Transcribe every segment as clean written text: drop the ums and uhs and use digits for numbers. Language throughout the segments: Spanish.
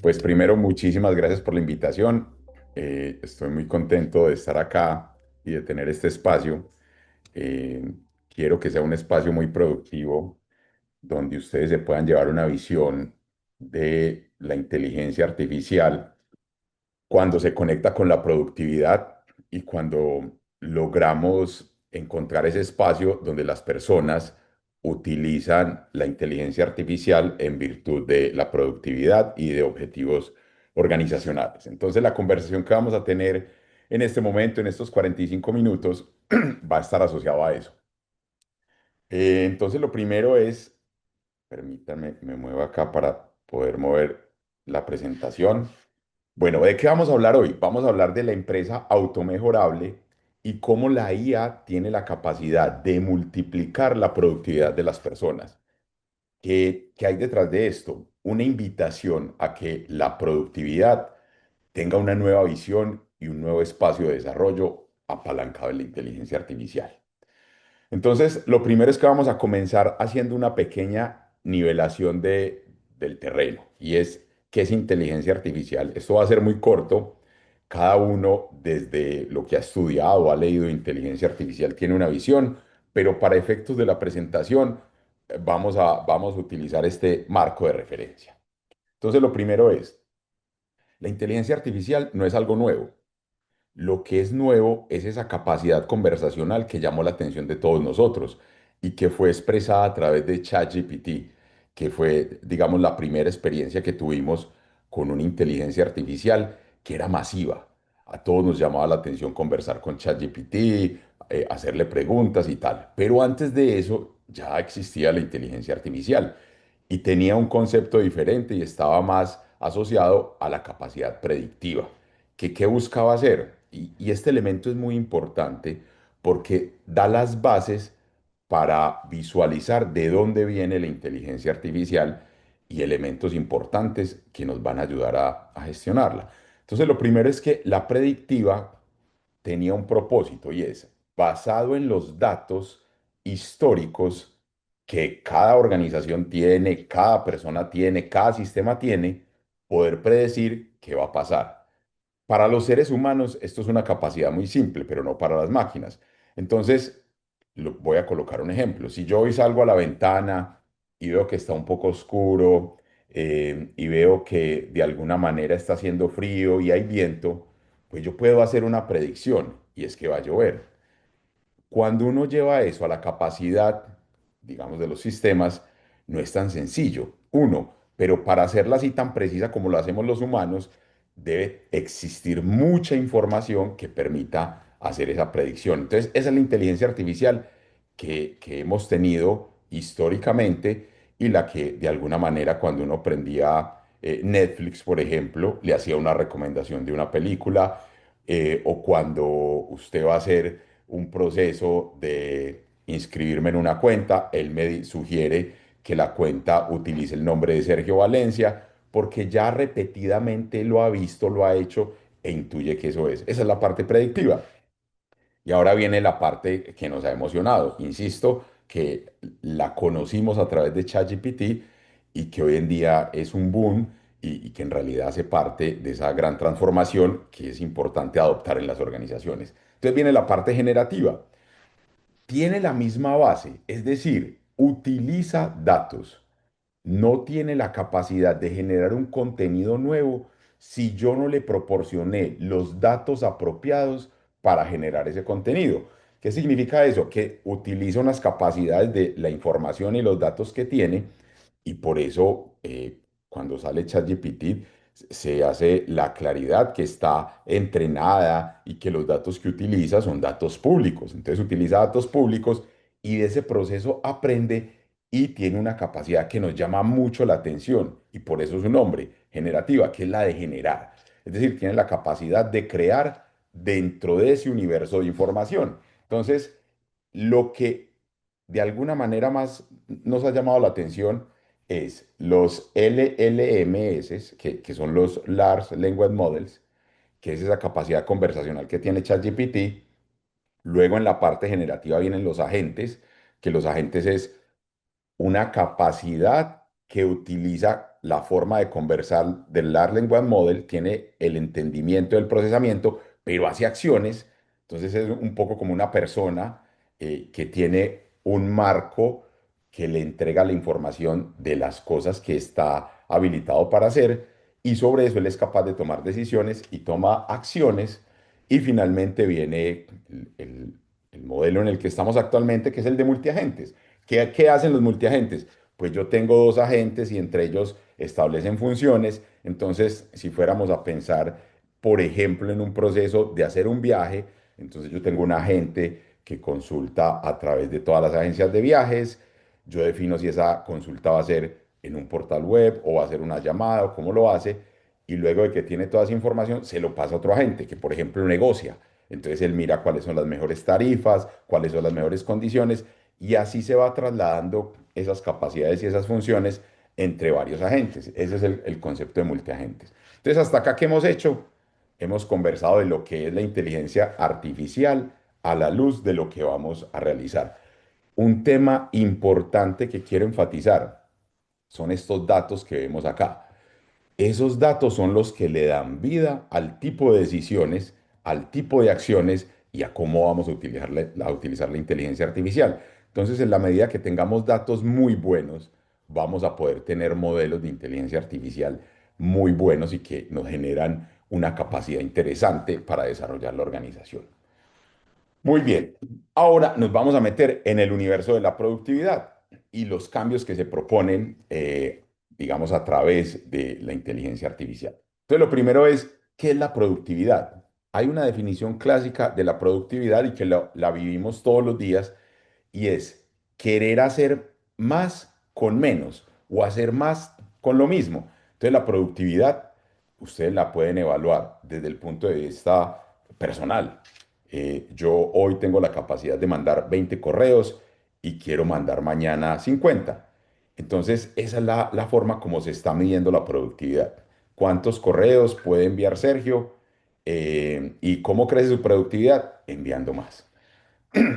Pues primero, muchísimas gracias por la invitación. Estoy muy contento de estar acá y de tener este espacio. Eh, Quiero que sea un espacio muy productivo donde ustedes se puedan llevar una visión de la inteligencia artificial cuando se conecta con la productividad y cuando logramos encontrar ese espacio donde las personas utilizan la inteligencia artificial en virtud de la productividad y de objetivos organizacionales. Entonces, la conversación que vamos a tener en este momento, en estos 45 minutos, va a estar asociado a eso. Entonces, lo primero es, permítanme, me muevo acá para poder mover la presentación. Bueno, ¿de qué vamos a hablar hoy? Vamos a hablar de la empresa automejorable y cómo la IA tiene la capacidad de multiplicar la productividad de las personas. ¿Qué hay detrás de esto? Una invitación a que la productividad tenga una nueva visión y un nuevo espacio de desarrollo apalancado en la inteligencia artificial. Entonces, lo primero es que vamos a comenzar haciendo una pequeña nivelación del terreno y es qué es inteligencia artificial. Esto va a ser muy corto. Cada uno, desde lo que ha estudiado o ha leído de inteligencia artificial, tiene una visión, pero para efectos de la presentación, vamos a utilizar este marco de referencia. Entonces, lo primero es, la inteligencia artificial no es algo nuevo. Lo que es nuevo es esa capacidad conversacional que llamó la atención de todos nosotros y que fue expresada a través de ChatGPT, que fue, digamos, la primera experiencia que tuvimos con una inteligencia artificial que era masiva. A todos nos llamaba la atención conversar con ChatGPT, hacerle preguntas y tal. Pero antes de eso ya existía la inteligencia artificial y tenía un concepto diferente y estaba más asociado a la capacidad predictiva. ¿Qué buscaba hacer? Y este elemento es muy importante porque da las bases para visualizar de dónde viene la inteligencia artificial y elementos importantes que nos van a ayudar a gestionarla. Entonces, lo primero es que la predictiva tenía un propósito y es, basado en los datos históricos que cada organización tiene, cada persona tiene, cada sistema tiene, poder predecir qué va a pasar. Para los seres humanos esto es una capacidad muy simple, pero no para las máquinas. Entonces, voy a colocar un ejemplo. Si yo hoy salgo a la ventana y veo que está un poco oscuro y veo que de alguna manera está haciendo frío y hay viento, pues yo puedo hacer una predicción y es que va a llover. Cuando uno lleva eso a la capacidad, digamos, de los sistemas, no es tan sencillo. Uno, pero para hacerla así tan precisa como lo hacemos los humanos, debe existir mucha información que permita hacer esa predicción. Entonces, esa es la inteligencia artificial que hemos tenido históricamente y la que de alguna manera cuando uno prendía Netflix, por ejemplo, le hacía una recomendación de una película o cuando usted va a hacer un proceso de inscribirme en una cuenta, él me sugiere que la cuenta utilice el nombre de Sergio Valencia, porque ya repetidamente lo ha visto, lo ha hecho e intuye que eso es. Esa es la parte predictiva. Y ahora viene la parte que nos ha emocionado. Insisto que la conocimos a través de ChatGPT y que hoy en día es un boom y que en realidad hace parte de esa gran transformación que es importante adoptar en las organizaciones. Entonces viene la parte generativa. Tiene la misma base, es decir, utiliza datos, no tiene la capacidad de generar un contenido nuevo si yo no le proporcioné los datos apropiados para generar ese contenido. ¿Qué significa eso? Que utiliza unas capacidades de la información y los datos que tiene y por eso cuando sale ChatGPT se hace la claridad que está entrenada y que los datos que utiliza son datos públicos. Entonces utiliza datos públicos y de ese proceso aprende y tiene una capacidad que nos llama mucho la atención y por eso su nombre, generativa, que es la de generar. Es decir, tiene la capacidad de crear dentro de ese universo de información. Entonces, lo que de alguna manera más nos ha llamado la atención es los LLMS, que son los Large Language Models, que es esa capacidad conversacional que tiene ChatGPT. Luego en la parte generativa vienen los agentes, que los agentes es una capacidad que utiliza la forma de conversar del Large Language Model, tiene el entendimiento del procesamiento, pero hace acciones. Entonces es un poco como una persona que tiene un marco que le entrega la información de las cosas que está habilitado para hacer y sobre eso él es capaz de tomar decisiones y toma acciones y finalmente viene el modelo en el que estamos actualmente, que es el de multiagentes. ¿Qué hacen los multiagentes? Pues yo tengo dos agentes y entre ellos establecen funciones. Entonces, si fuéramos a pensar, por ejemplo, en un proceso de hacer un viaje, entonces yo tengo un agente que consulta a través de todas las agencias de viajes. Yo defino si esa consulta va a ser en un portal web o va a ser una llamada o cómo lo hace. Y luego de que tiene toda esa información, se lo pasa a otro agente que, por ejemplo, negocia. Entonces él mira cuáles son las mejores tarifas, cuáles son las mejores condiciones y así se va trasladando esas capacidades y esas funciones entre varios agentes. Ese es el concepto de multiagentes. Entonces, hasta acá, ¿qué hemos hecho? Hemos conversado de lo que es la inteligencia artificial a la luz de lo que vamos a realizar. Un tema importante que quiero enfatizar son estos datos que vemos acá. Esos datos son los que le dan vida al tipo de decisiones, al tipo de acciones y a cómo vamos a utilizar la inteligencia artificial. Entonces, en la medida que tengamos datos muy buenos, vamos a poder tener modelos de inteligencia artificial muy buenos y que nos generan una capacidad interesante para desarrollar la organización. Muy bien, ahora nos vamos a meter en el universo de la productividad y los cambios que se proponen, digamos, a través de la inteligencia artificial. Entonces, lo primero es, ¿qué es la productividad? Hay una definición clásica de la productividad y que la vivimos todos los días y es querer hacer más con menos o hacer más con lo mismo. Entonces, la productividad, ustedes la pueden evaluar desde el punto de vista personal. Yo hoy tengo la capacidad de mandar 20 correos y quiero mandar mañana 50. Entonces, esa es la forma como se está midiendo la productividad. ¿Cuántos correos puede enviar Sergio? ¿Y cómo crece su productividad? Enviando más.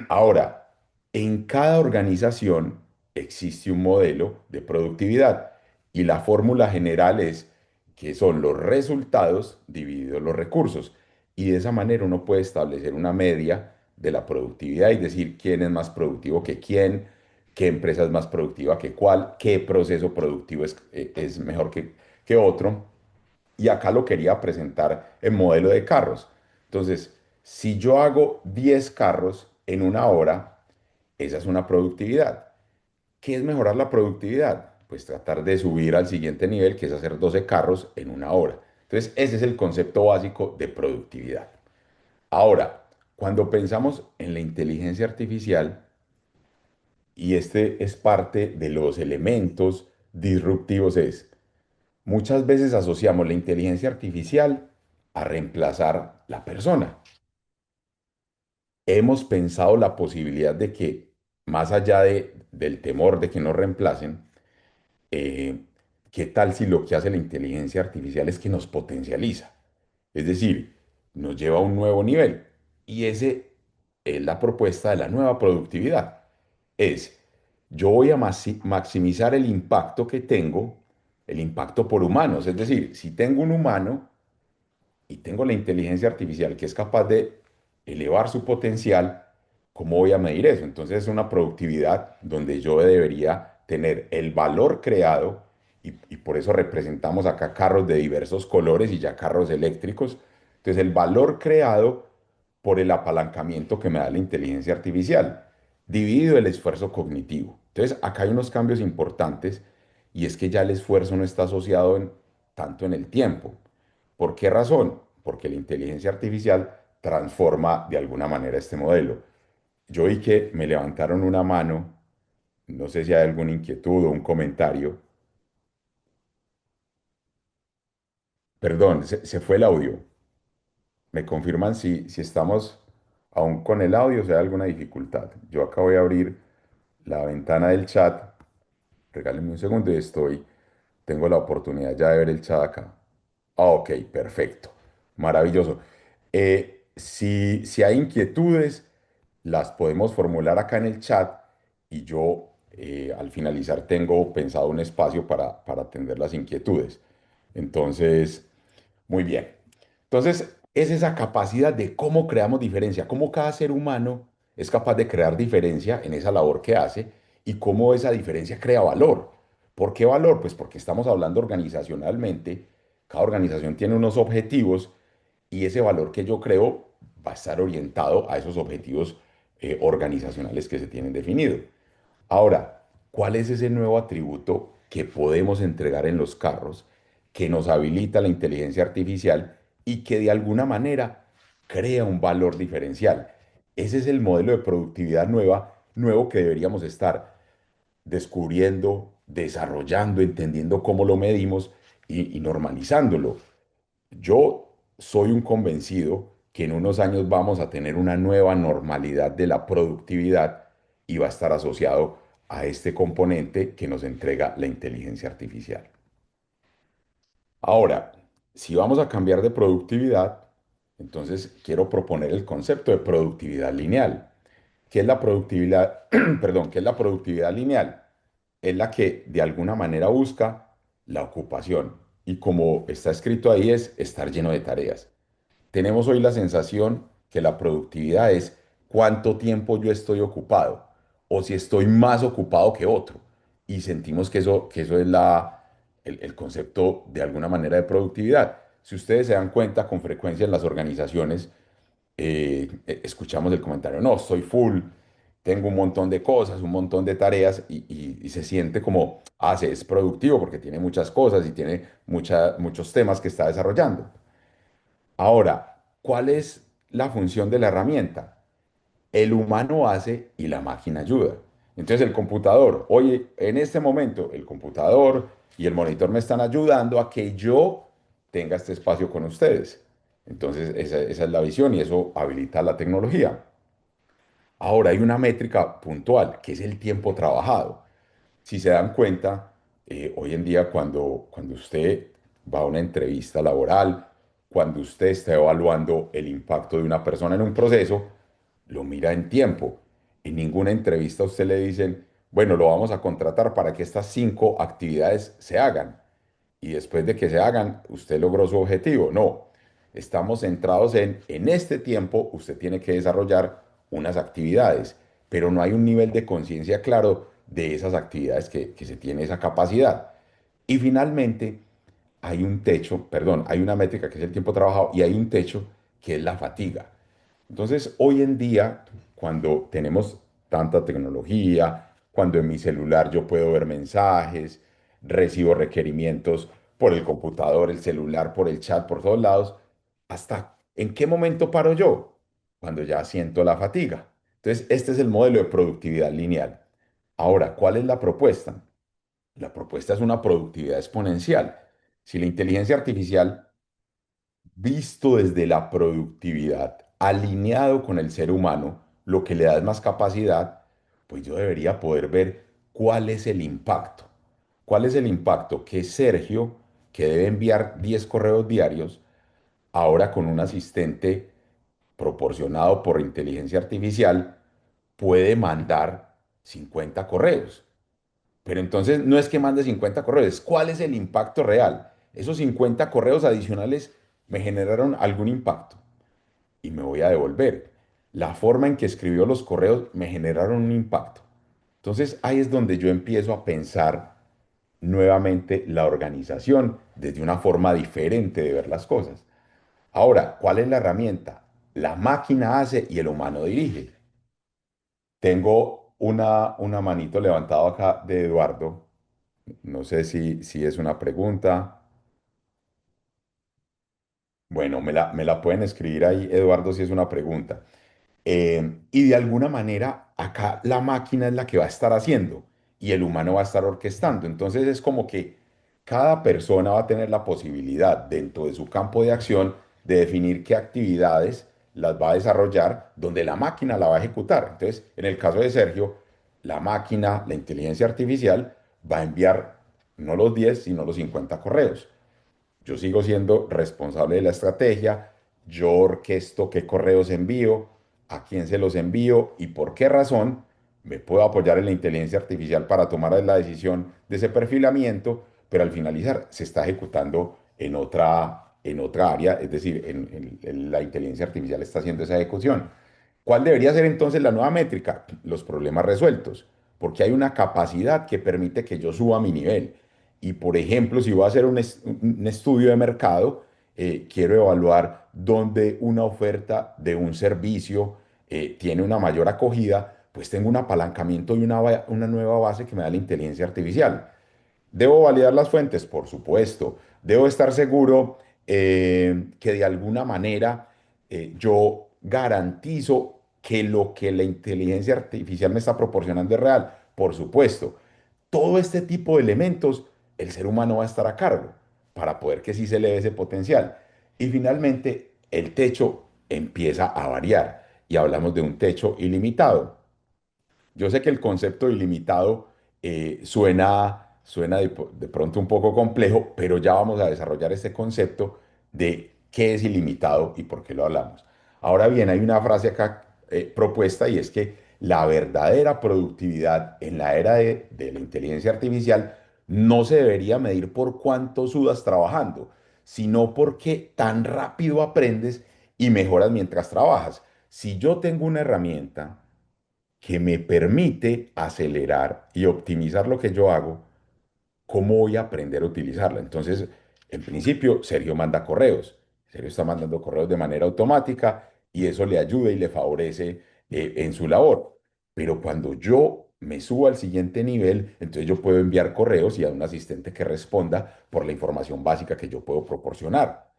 Ahora, en cada organización existe un modelo de productividad y la fórmula general es que son los resultados divididos los recursos. Y de esa manera uno puede establecer una media de la productividad y decir quién es más productivo que quién, qué empresa es más productiva que cuál, qué proceso productivo es mejor que otro. Y acá lo quería presentar en modelo de carros. Entonces, si yo hago 10 carros en una hora, esa es una productividad. ¿Qué es mejorar la productividad? Pues tratar de subir al siguiente nivel, que es hacer 12 carros en una hora. Entonces, ese es el concepto básico de productividad. Ahora, cuando pensamos en la inteligencia artificial, y este es parte de los elementos disruptivos, es muchas veces asociamos la inteligencia artificial a reemplazar la persona. Hemos pensado la posibilidad de que, más allá del temor de que nos reemplacen, eh, ¿qué tal si lo que hace la inteligencia artificial es que nos potencializa? Es decir, nos lleva a un nuevo nivel. Y ese es la propuesta de la nueva productividad. Es, yo voy a maximizar el impacto que tengo, el impacto por humanos. Es decir, si tengo un humano, y tengo la inteligencia artificial que es capaz de elevar su potencial, ¿cómo voy a medir eso? Entonces es una productividad donde yo debería tener el valor creado y por eso representamos acá carros de diversos colores y ya carros eléctricos. Entonces el valor creado por el apalancamiento que me da la inteligencia artificial, dividido el esfuerzo cognitivo. Entonces acá hay unos cambios importantes y es que ya el esfuerzo no está asociado tanto en el tiempo. ¿Por qué razón? Porque la inteligencia artificial transforma de alguna manera este modelo. Yo vi que me levantaron una mano, no sé si hay alguna inquietud o un comentario. Perdón, se fue el audio. ¿Me confirman si estamos aún con el audio o si hay alguna dificultad? Yo acá voy a abrir la ventana del chat. Regálenme un segundo y tengo la oportunidad ya de ver el chat acá. Ah, ok, perfecto. Maravilloso. Si hay inquietudes, las podemos formular acá en el chat y yo Al finalizar tengo pensado un espacio para atender las inquietudes. Entonces, muy bien. Entonces, es esa capacidad de cómo creamos diferencia, cómo cada ser humano es capaz de crear diferencia en esa labor que hace y cómo esa diferencia crea valor. ¿Por qué valor? Pues porque estamos hablando organizacionalmente, cada organización tiene unos objetivos y ese valor que yo creo va a estar orientado a esos objetivos organizacionales que se tienen definido. Ahora, ¿cuál es ese nuevo atributo que podemos entregar en los carros que nos habilita la inteligencia artificial y que de alguna manera crea un valor diferencial? Ese es el modelo de productividad nuevo que deberíamos estar descubriendo, desarrollando, entendiendo cómo lo medimos y normalizándolo. Yo soy un convencido que en unos años vamos a tener una nueva normalidad de la productividad y va a estar asociado a este componente que nos entrega la inteligencia artificial. Ahora, si vamos a cambiar de productividad, entonces quiero proponer el concepto de productividad lineal. ¿Qué es la productividad? Perdón, ¿qué es la productividad lineal? Es la que de alguna manera busca la ocupación y como está escrito ahí es estar lleno de tareas. Tenemos hoy la sensación que la productividad es cuánto tiempo yo estoy ocupado o si estoy más ocupado que otro. Y sentimos que eso es el concepto de alguna manera de productividad. Si ustedes se dan cuenta, con frecuencia en las organizaciones escuchamos el comentario, no, estoy full, tengo un montón de cosas, un montón de tareas y se siente como, se es productivo porque tiene muchas cosas y tiene muchos temas que está desarrollando. Ahora, ¿cuál es la función de la herramienta? El humano hace y la máquina ayuda. Entonces el computador, oye, en este momento el computador y el monitor me están ayudando a que yo tenga este espacio con ustedes. Entonces esa es la visión y eso habilita la tecnología. Ahora hay una métrica puntual, que es el tiempo trabajado. Si se dan cuenta, hoy en día cuando usted va a una entrevista laboral, cuando usted está evaluando el impacto de una persona en un proceso, lo mira en tiempo. En ninguna entrevista a usted le dicen, bueno, lo vamos a contratar para que estas 5 actividades se hagan y después de que se hagan, usted logró su objetivo. No, estamos centrados en este tiempo, usted tiene que desarrollar unas actividades, pero no hay un nivel de conciencia claro de esas actividades que se tiene esa capacidad. Y finalmente, hay un techo, perdón, hay una métrica que es el tiempo trabajado y hay un techo que es la fatiga. Entonces, hoy en día, cuando tenemos tanta tecnología, cuando en mi celular yo puedo ver mensajes, recibo requerimientos por el computador, el celular, por el chat, por todos lados, ¿hasta en qué momento paro yo? Cuando ya siento la fatiga. Entonces, este es el modelo de productividad lineal. Ahora, ¿cuál es la propuesta? La propuesta es una productividad exponencial. Si la inteligencia artificial visto desde la productividad, alineado con el ser humano, lo que le da es más capacidad, pues yo debería poder ver cuál es el impacto. ¿Cuál es el impacto? Que Sergio, que debe enviar 10 correos diarios, ahora con un asistente proporcionado por inteligencia artificial, puede mandar 50 correos. Pero entonces no es que mande 50 correos, es cuál es el impacto real. Esos 50 correos adicionales me generaron algún impacto y me voy a devolver. La forma en que escribió los correos me generaron un impacto. Entonces ahí es donde yo empiezo a pensar nuevamente la organización desde una forma diferente de ver las cosas. Ahora, ¿cuál es la herramienta? La máquina hace y el humano dirige. Tengo una manito levantada acá de Eduardo. No sé si es una pregunta. Bueno, me la pueden escribir ahí, Eduardo, si es una pregunta. Y de alguna manera, acá la máquina es la que va a estar haciendo y el humano va a estar orquestando. Entonces es como que cada persona va a tener la posibilidad dentro de su campo de acción de definir qué actividades las va a desarrollar, donde la máquina la va a ejecutar. Entonces, en el caso de Sergio, la máquina, la inteligencia artificial, va a enviar no los 10 sino los 50 correos. Yo sigo siendo responsable de la estrategia, yo orquesto qué correos envío, a quién se los envío y por qué razón, me puedo apoyar en la inteligencia artificial para tomar la decisión de ese perfilamiento, pero al finalizar se está ejecutando en otra área, es decir, en la inteligencia artificial está haciendo esa ejecución. ¿Cuál debería ser entonces la nueva métrica? Los problemas resueltos, porque hay una capacidad que permite que yo suba mi nivel. Y por ejemplo, si voy a hacer un estudio de mercado, quiero evaluar dónde una oferta de un servicio tiene una mayor acogida, pues tengo un apalancamiento y una nueva base que me da la inteligencia artificial. ¿Debo validar las fuentes? Por supuesto. ¿Debo estar seguro que de alguna manera yo garantizo que lo que la inteligencia artificial me está proporcionando es real? Por supuesto. Todo este tipo de elementos, el ser humano va a estar a cargo para poder que sí se le dé ese potencial. Y finalmente, el techo empieza a variar y hablamos de un techo ilimitado. Yo sé que el concepto ilimitado suena de pronto un poco complejo, pero ya vamos a desarrollar este concepto de qué es ilimitado y por qué lo hablamos. Ahora bien, hay una frase acá propuesta y es que la verdadera productividad en la era de la inteligencia artificial no se debería medir por cuánto sudas trabajando, sino por qué tan rápido aprendes y mejoras mientras trabajas. Si yo tengo una herramienta que me permite acelerar y optimizar lo que yo hago, ¿cómo voy a aprender a utilizarla? Entonces, en principio, Sergio manda correos. Sergio está mandando correos de manera automática y eso le ayuda y le favorece en su labor. Pero cuando yo me subo al siguiente nivel, entonces yo puedo enviar correos y a un asistente que responda por la información básica que yo puedo proporcionar.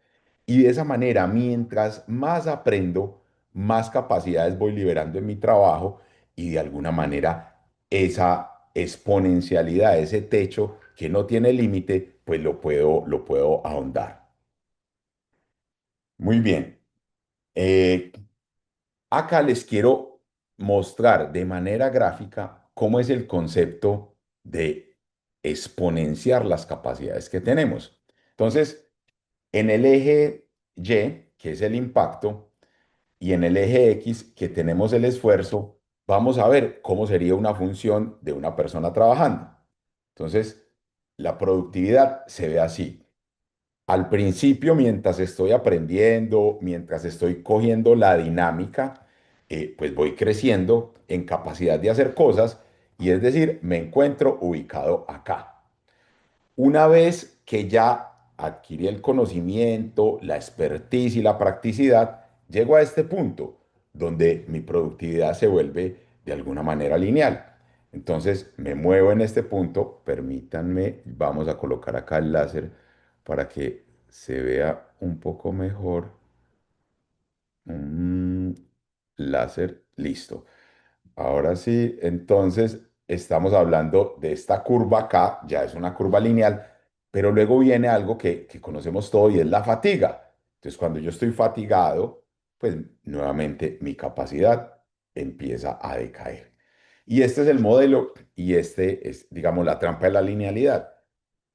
Y de esa manera, mientras más aprendo, más capacidades voy liberando en mi trabajo y de alguna manera esa exponencialidad, ese techo que no tiene límite, pues lo puedo ahondar. Muy bien. Eh, Acá les quiero mostrar de manera gráfica cómo es el concepto de exponenciar las capacidades que tenemos. Entonces, en el eje Y, que es el impacto, y en el eje X, que tenemos el esfuerzo, vamos a ver cómo sería una función de una persona trabajando. Entonces, la productividad se ve así. Al principio, mientras estoy aprendiendo, mientras estoy cogiendo la dinámica, pues voy creciendo en capacidad de hacer cosas y es decir, me encuentro ubicado acá. Una vez que ya adquirí el conocimiento, la expertise y la practicidad, llego a este punto donde mi productividad se vuelve de alguna manera lineal. Entonces me muevo en este punto, permítanme, vamos a colocar acá el láser para que se vea un poco mejor. Mm, Láser, listo. Ahora sí, entonces estamos hablando de esta curva acá, ya es una curva lineal, pero luego viene algo que conocemos todo y es la fatiga. Entonces, cuando yo estoy fatigado, pues nuevamente mi capacidad empieza a decaer. Y este es el modelo y este es, digamos, la trampa de la linealidad.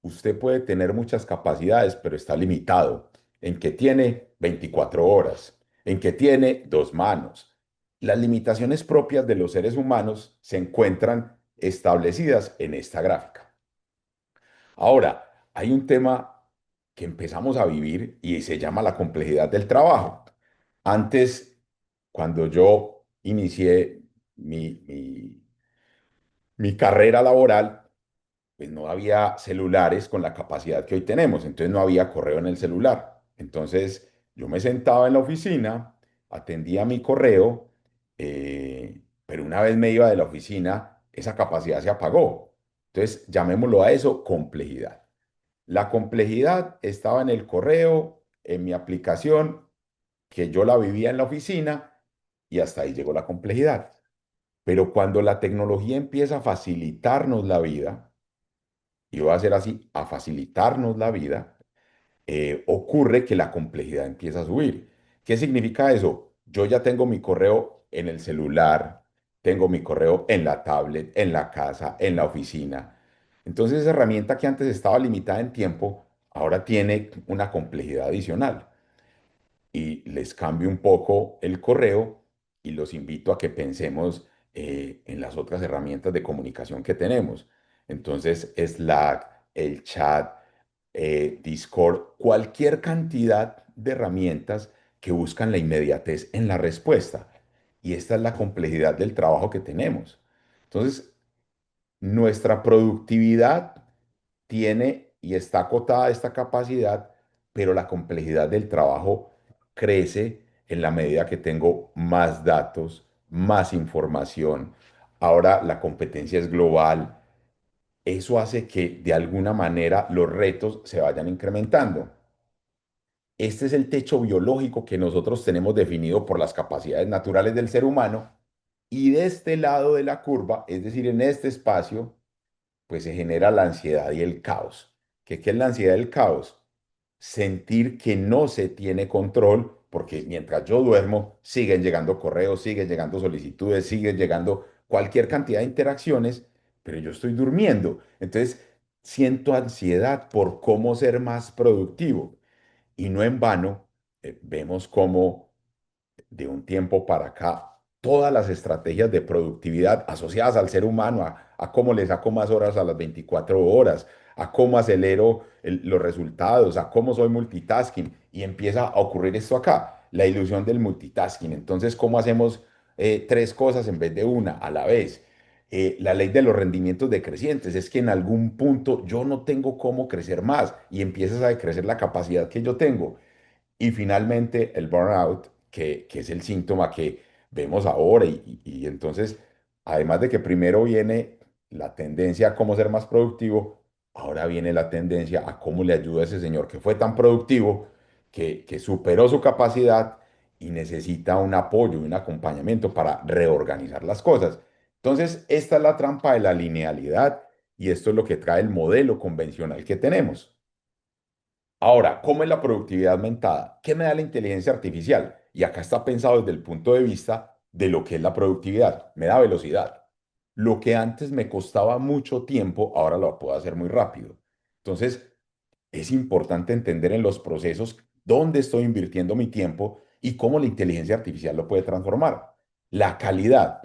Usted puede tener muchas capacidades, pero está limitado en que tiene 24 horas, en que tiene dos manos. Las limitaciones propias de los seres humanos se encuentran establecidas en esta gráfica. Ahora, hay un tema que empezamos a vivir y se llama la complejidad del trabajo. Antes, cuando yo inicié mi carrera laboral, pues no había celulares con la capacidad que hoy tenemos, entonces no había correo en el celular. Entonces yo me sentaba en la oficina, atendía mi correo, pero una vez me iba de la oficina, esa capacidad se apagó. Entonces llamémoslo a eso complejidad. La complejidad estaba en el correo, en mi aplicación, que yo la vivía en la oficina y hasta ahí llegó la complejidad. Pero cuando la tecnología empieza a facilitarnos la vida, y va a ser así, a facilitarnos la vida, ocurre que la complejidad empieza a subir. ¿Qué significa eso? Yo ya tengo mi correo en el celular, tengo mi correo en la tablet, en la casa, en la oficina. Entonces esa herramienta que antes estaba limitada en tiempo, ahora tiene una complejidad adicional y les cambio un poco el correo y los invito a que pensemos en las otras herramientas de comunicación que tenemos. Entonces, Slack, el chat, Discord, cualquier cantidad de herramientas que buscan la inmediatez en la respuesta. Y esta es la complejidad del trabajo que tenemos. Entonces, nuestra productividad tiene y está acotada a esta capacidad, pero la complejidad del trabajo crece en la medida que tengo más datos, más información. Ahora la competencia es global. Eso hace que de alguna manera los retos se vayan incrementando. Este es el techo biológico que nosotros tenemos definido por las capacidades naturales del ser humano. Y de este lado de la curva, es decir, en este espacio, pues se genera la ansiedad y el caos. ¿Qué es la ansiedad y el caos? Sentir que no se tiene control, porque mientras yo duermo, siguen llegando correos, siguen llegando solicitudes, siguen llegando cualquier cantidad de interacciones, pero yo estoy durmiendo. Entonces, siento ansiedad por cómo ser más productivo. Y no en vano, vemos cómo de un tiempo para acá, todas las estrategias de productividad asociadas al ser humano, a cómo le saco más horas a las 24 horas, a cómo acelero los resultados, a cómo soy multitasking, y empieza a ocurrir esto acá, la ilusión del multitasking. Entonces, ¿cómo hacemos tres cosas en vez de una a la vez? La ley de los rendimientos decrecientes es que en algún punto yo no tengo cómo crecer más y empiezas a decrecer la capacidad que yo tengo. Y finalmente el burnout, que es el síntoma que vemos ahora. Y entonces, además de que primero viene la tendencia a cómo ser más productivo, ahora viene la tendencia a cómo le ayuda a ese señor que fue tan productivo, que superó su capacidad y necesita un apoyo y un acompañamiento para reorganizar las cosas. Entonces, esta es la trampa de la linealidad y esto es lo que trae el modelo convencional que tenemos. Ahora, ¿cómo es la productividad aumentada? ¿Qué me da la inteligencia artificial? Y acá está pensado desde el punto de vista de lo que es la productividad. Me da velocidad. Lo que antes me costaba mucho tiempo, ahora lo puedo hacer muy rápido. Entonces, es importante entender en los procesos dónde estoy invirtiendo mi tiempo y cómo la inteligencia artificial lo puede transformar. La calidad.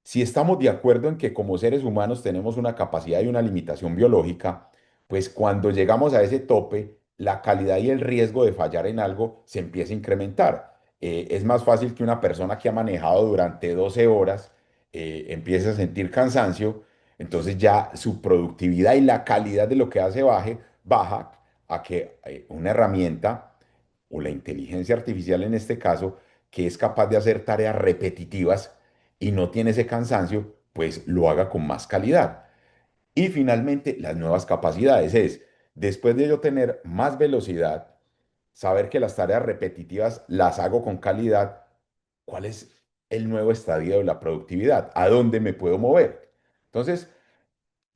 Si estamos de acuerdo en que como seres humanos tenemos una capacidad y una limitación biológica, pues cuando llegamos a ese tope, la calidad y el riesgo de fallar en algo se empieza a incrementar. Es más fácil que una persona que ha manejado durante 12 horas empiece a sentir cansancio, entonces ya su productividad y la calidad de lo que hace baja a que una herramienta o la inteligencia artificial en este caso, que es capaz de hacer tareas repetitivas, y no tiene ese cansancio, pues lo haga con más calidad. Y finalmente, las nuevas capacidades es, después de yo tener más velocidad, saber que las tareas repetitivas las hago con calidad, ¿cuál es el nuevo estadio de la productividad? ¿A dónde me puedo mover? Entonces,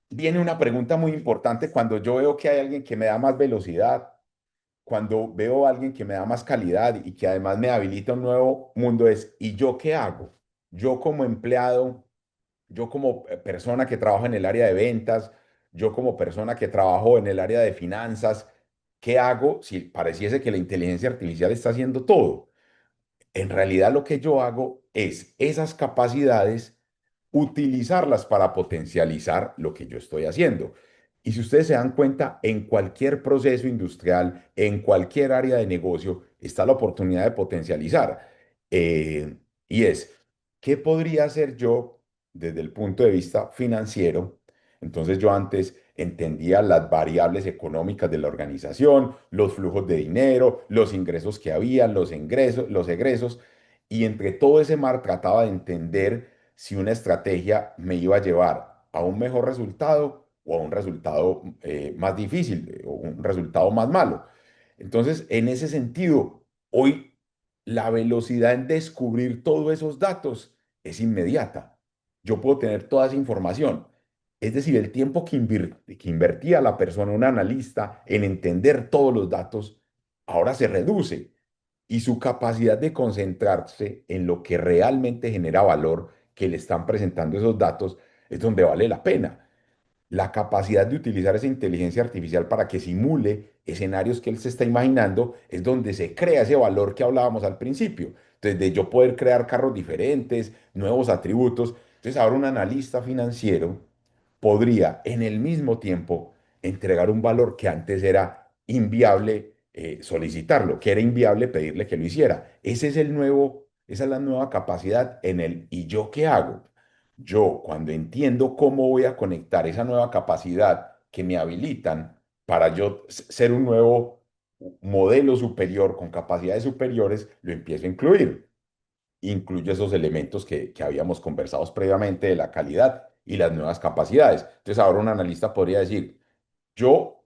viene una pregunta muy importante cuando yo veo que hay alguien que me da más velocidad, cuando veo a alguien que me da más calidad y que además me habilita un nuevo mundo es, ¿y yo qué hago? Yo como empleado, yo como persona que trabaja en el área de ventas, yo como persona que trabajo en el área de finanzas, ¿qué hago si pareciese que la inteligencia artificial está haciendo todo? En realidad lo que yo hago es esas capacidades, utilizarlas para potencializar lo que yo estoy haciendo. Y si ustedes se dan cuenta, en cualquier proceso industrial, en cualquier área de negocio, está la oportunidad de potencializar. Eh, y es, ¿qué podría hacer yo desde el punto de vista financiero? Entonces yo antes entendía las variables económicas de la organización, los flujos de dinero, los ingresos que había, los egresos, y entre todo ese mar trataba de entender si una estrategia me iba a llevar a un mejor resultado o a un resultado más difícil o un resultado más malo. Entonces, en ese sentido, hoy la velocidad en descubrir todos esos datos es inmediata. Yo puedo tener toda esa información. Es decir, el tiempo que invertía la persona, un analista, en entender todos los datos, ahora se reduce y su capacidad de concentrarse en lo que realmente genera valor que le están presentando esos datos es donde vale la pena. La capacidad de utilizar esa inteligencia artificial para que simule escenarios que él se está imaginando es donde se crea ese valor que hablábamos al principio. Entonces, de yo poder crear carros diferentes, nuevos atributos. Entonces ahora un analista financiero podría en el mismo tiempo entregar un valor que antes era inviable solicitarlo, que era inviable pedirle que lo hiciera. Esa es la nueva capacidad en el ¿y yo qué hago? Yo, cuando entiendo cómo voy a conectar esa nueva capacidad que me habilitan para yo ser un nuevo modelo superior con capacidades superiores, lo empiezo a incluir. Incluyo esos elementos que habíamos conversado previamente de la calidad y las nuevas capacidades. Entonces ahora un analista podría decir, yo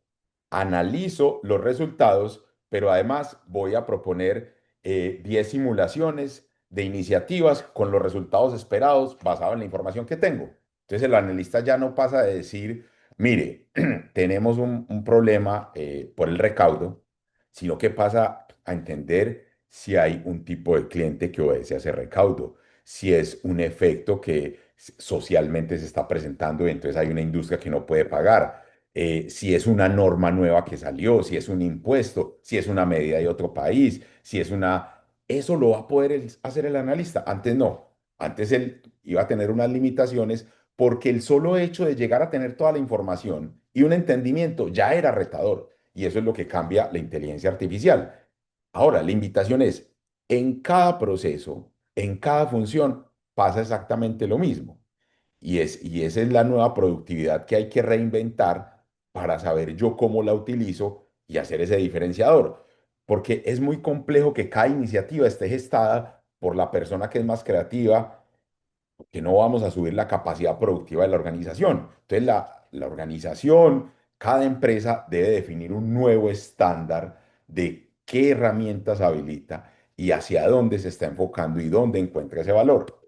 analizo los resultados, pero además voy a proponer 10 simulaciones de iniciativas con los resultados esperados basado en la información que tengo. Entonces el analista ya no pasa de decir, mire, tenemos un problema por el recaudo, sino que pasa a entender si hay un tipo de cliente que obedece a ese recaudo, si es un efecto que socialmente se está presentando y entonces hay una industria que no puede pagar, si es una norma nueva que salió, si es un impuesto, si es una medida de otro país, si es una... Eso lo va a poder hacer el analista. Antes no. Antes él iba a tener unas limitaciones porque el solo hecho de llegar a tener toda la información y un entendimiento ya era retador. Y eso es lo que cambia la inteligencia artificial. Ahora, la invitación es, en cada proceso, en cada función, pasa exactamente lo mismo. Y esa es la nueva productividad que hay que reinventar para saber yo cómo la utilizo y hacer ese diferenciador. Porque es muy complejo que cada iniciativa esté gestada por la persona que es más creativa, que no vamos a subir la capacidad productiva de la organización. Entonces, la organización, cada empresa debe definir un nuevo estándar de qué herramientas habilita y hacia dónde se está enfocando y dónde encuentra ese valor.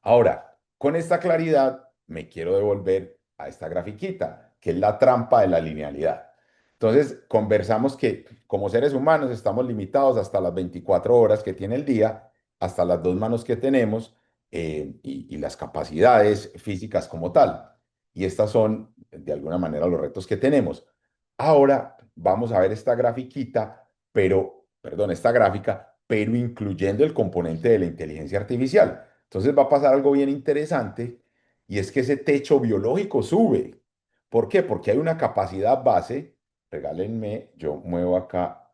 Ahora, con esta claridad, me quiero devolver a esta grafiquita, que es la trampa de la linealidad. Entonces, conversamos que como seres humanos estamos limitados hasta las 24 horas que tiene el día, hasta las dos manos que tenemos y las capacidades físicas como tal. Y estas son, de alguna manera, los retos que tenemos. Ahora vamos a ver esta grafiquita, perdón, esta gráfica, pero incluyendo el componente de la inteligencia artificial. Entonces va a pasar algo bien interesante y es que ese techo biológico sube. ¿Por qué? Porque hay una capacidad base. Regálenme, yo muevo acá.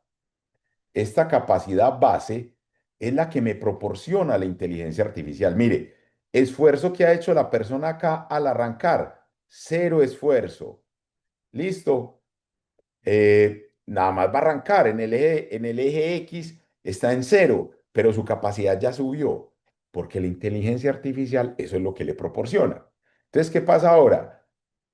Esta capacidad base es la que me proporciona la inteligencia artificial. Mire, esfuerzo que ha hecho la persona acá al arrancar, cero esfuerzo. Listo, nada más va a arrancar en el eje X, está en cero, pero su capacidad ya subió, porque la inteligencia artificial eso es lo que le proporciona. Entonces, ¿qué pasa ahora?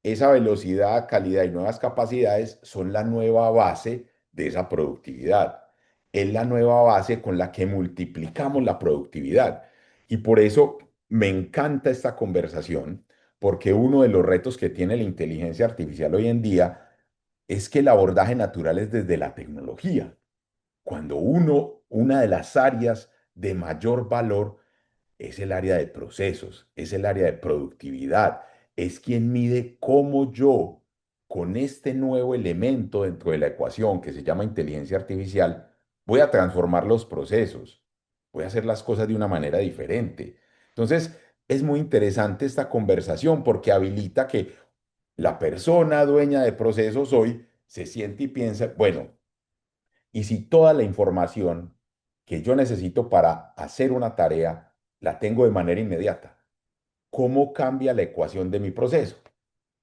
Esa velocidad, calidad y nuevas capacidades son la nueva base de esa productividad. Es la nueva base con la que multiplicamos la productividad. Y por eso me encanta esta conversación, porque uno de los retos que tiene la inteligencia artificial hoy en día es que el abordaje natural es desde la tecnología. Cuando una de las áreas de mayor valor es el área de procesos, es el área de productividad, es quien mide cómo yo, con este nuevo elemento dentro de la ecuación que se llama inteligencia artificial, voy a transformar los procesos, voy a hacer las cosas de una manera diferente. Entonces, es muy interesante esta conversación porque habilita que la persona dueña de procesos hoy se siente y piensa, bueno, ¿y si toda la información que yo necesito para hacer una tarea la tengo de manera inmediata? ¿Cómo cambia la ecuación de mi proceso?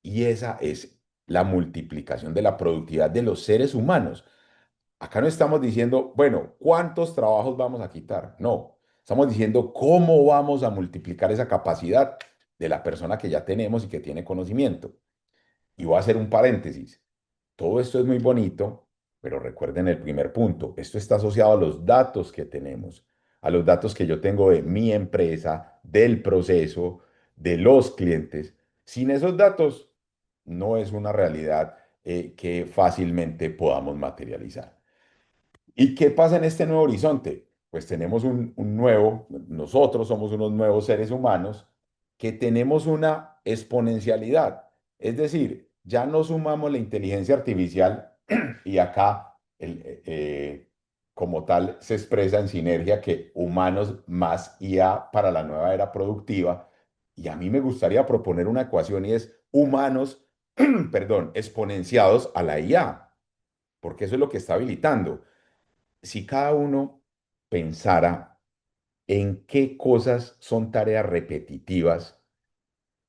Y esa es la multiplicación de la productividad de los seres humanos. Acá no estamos diciendo, bueno, ¿cuántos trabajos vamos a quitar? No, estamos diciendo cómo vamos a multiplicar esa capacidad de la persona que ya tenemos y que tiene conocimiento. Y voy a hacer un paréntesis. Todo esto es muy bonito, pero recuerden el primer punto. Esto está asociado a los datos que tenemos, a los datos que yo tengo de mi empresa, del proceso, de los clientes. Sin esos datos, no es una realidad que fácilmente podamos materializar. ¿Y qué pasa en este nuevo horizonte? Pues tenemos nosotros somos unos nuevos seres humanos que tenemos una exponencialidad. Es decir, ya no sumamos la inteligencia artificial y acá como tal se expresa en sinergia que humanos más IA para la nueva era productiva. Y a mí me gustaría proponer una ecuación y es humanos, perdón, exponenciados a la IA, porque eso es lo que está habilitando. Si cada uno pensara en qué cosas son tareas repetitivas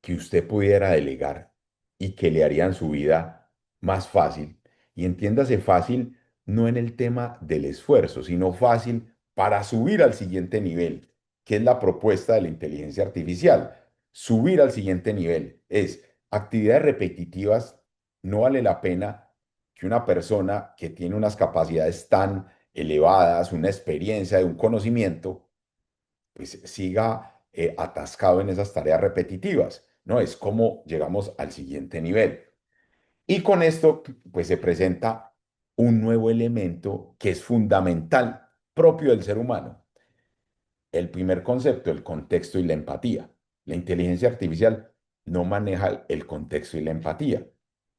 que usted pudiera delegar y que le harían su vida más fácil. Y entiéndase fácil no en el tema del esfuerzo, sino fácil para subir al siguiente nivel, que es la propuesta de la inteligencia artificial. Subir al siguiente nivel es actividades repetitivas. No vale la pena que una persona que tiene unas capacidades tan elevadas, una experiencia de un conocimiento, pues siga atascado en esas tareas repetitivas, ¿no? Es como llegamos al siguiente nivel. Y con esto, pues se presenta un nuevo elemento que es fundamental, propio del ser humano. El primer concepto, el contexto y la empatía. La inteligencia artificial no maneja el contexto y la empatía.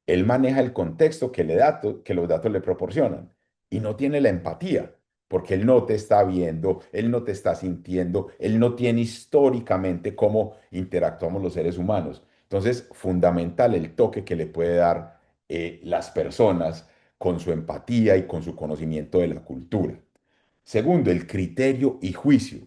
Él maneja el contexto que los datos le proporcionan y no tiene la empatía, porque él no te está viendo, él no te está sintiendo, él no tiene históricamente cómo interactuamos los seres humanos. Entonces, fundamental el toque que le puede dar las personas con su empatía y con su conocimiento de la cultura. Segundo, el criterio y juicio.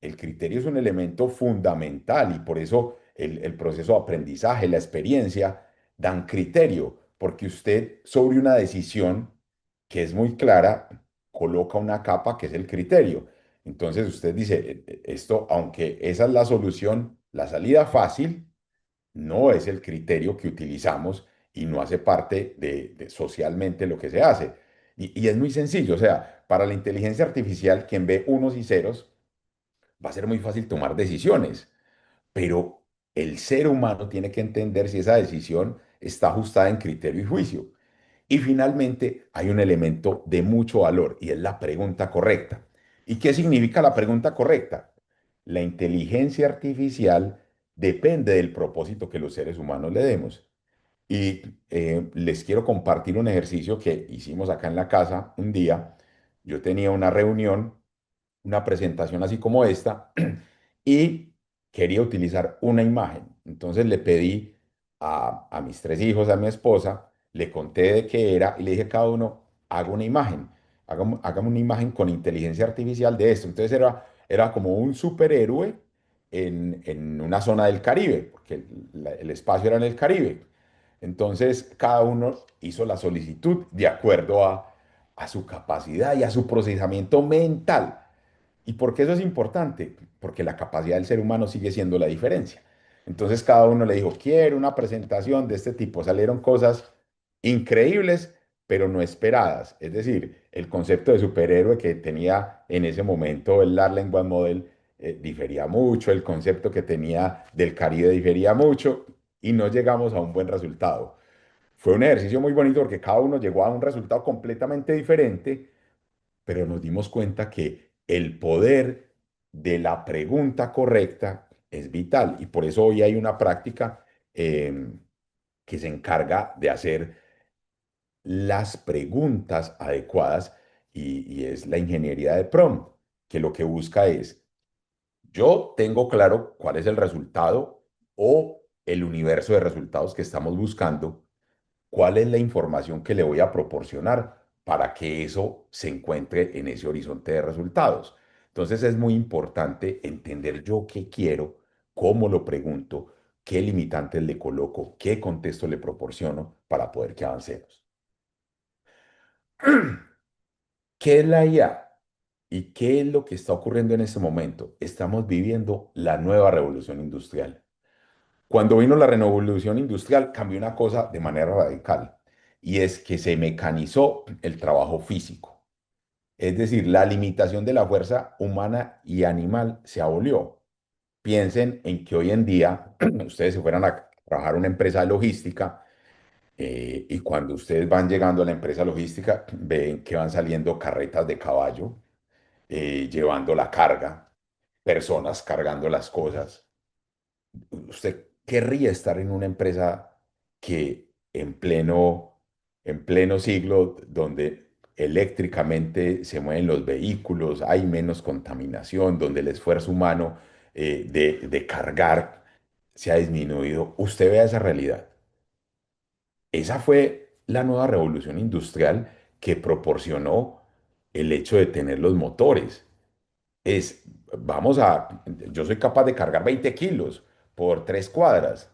El criterio es un elemento fundamental y por eso el proceso de aprendizaje, la experiencia, dan criterio, porque usted sobre una decisión que es muy clara, coloca una capa que es el criterio. Entonces usted dice, esto, aunque esa es la solución, la salida fácil, no es el criterio que utilizamos y no hace parte de socialmente lo que se hace. Y es muy sencillo, o sea, para la inteligencia artificial, quien ve unos y ceros, va a ser muy fácil tomar decisiones, pero el ser humano tiene que entender si esa decisión está ajustada en criterio y juicio. Y finalmente hay un elemento de mucho valor y es la pregunta correcta. ¿Y qué significa la pregunta correcta? La inteligencia artificial depende del propósito que los seres humanos le demos. Y les quiero compartir un ejercicio que hicimos acá en la casa un día. Yo tenía una reunión, una presentación así como esta, y quería utilizar una imagen. Entonces le pedí a mis tres hijos, a mi esposa, le conté de qué era y le dije a cada uno, haga una imagen, hágame una imagen con inteligencia artificial de esto. Entonces era como un superhéroe en una zona del Caribe, porque el espacio era en el Caribe. Entonces, cada uno hizo la solicitud de acuerdo a su capacidad y a su procesamiento mental. ¿Y por qué eso es importante? Porque la capacidad del ser humano sigue siendo la diferencia. Entonces, cada uno le dijo, quiero una presentación de este tipo. Salieron cosas increíbles, pero no esperadas. Es decir, el concepto de superhéroe que tenía en ese momento el Large Language Model difería mucho, el concepto que tenía del Caribe difería mucho y no llegamos a un buen resultado. Fue un ejercicio muy bonito porque cada uno llegó a un resultado completamente diferente, pero nos dimos cuenta que el poder de la pregunta correcta es vital y por eso hoy hay una práctica que se encarga de hacer las preguntas adecuadas y es la ingeniería de prompt, que lo que busca es, yo tengo claro cuál es el resultado o el universo de resultados que estamos buscando, cuál es la información que le voy a proporcionar para que eso se encuentre en ese horizonte de resultados. Entonces es muy importante entender yo qué quiero, cómo lo pregunto, qué limitantes le coloco, qué contexto le proporciono para poder que avancemos. ¿Qué es la IA? ¿Y qué es lo que está ocurriendo en este momento? Estamos viviendo la nueva revolución industrial. Cuando vino la revolución industrial, cambió una cosa de manera radical y es que se mecanizó el trabajo físico. Es decir, la limitación de la fuerza humana y animal se abolió. Piensen en que hoy en día ustedes se fueran a trabajar a una empresa de logística y cuando ustedes van llegando a la empresa logística ven que van saliendo carretas de caballo llevando la carga, personas cargando las cosas. ¿Usted querría estar en una empresa que en pleno siglo, donde eléctricamente se mueven los vehículos, hay menos contaminación, donde el esfuerzo humano de cargar se ha disminuido. Usted vea esa realidad. Esa fue la nueva revolución industrial que proporcionó el hecho de tener los motores. Es, vamos a, yo soy capaz de cargar 20 kilos por 3 cuadras.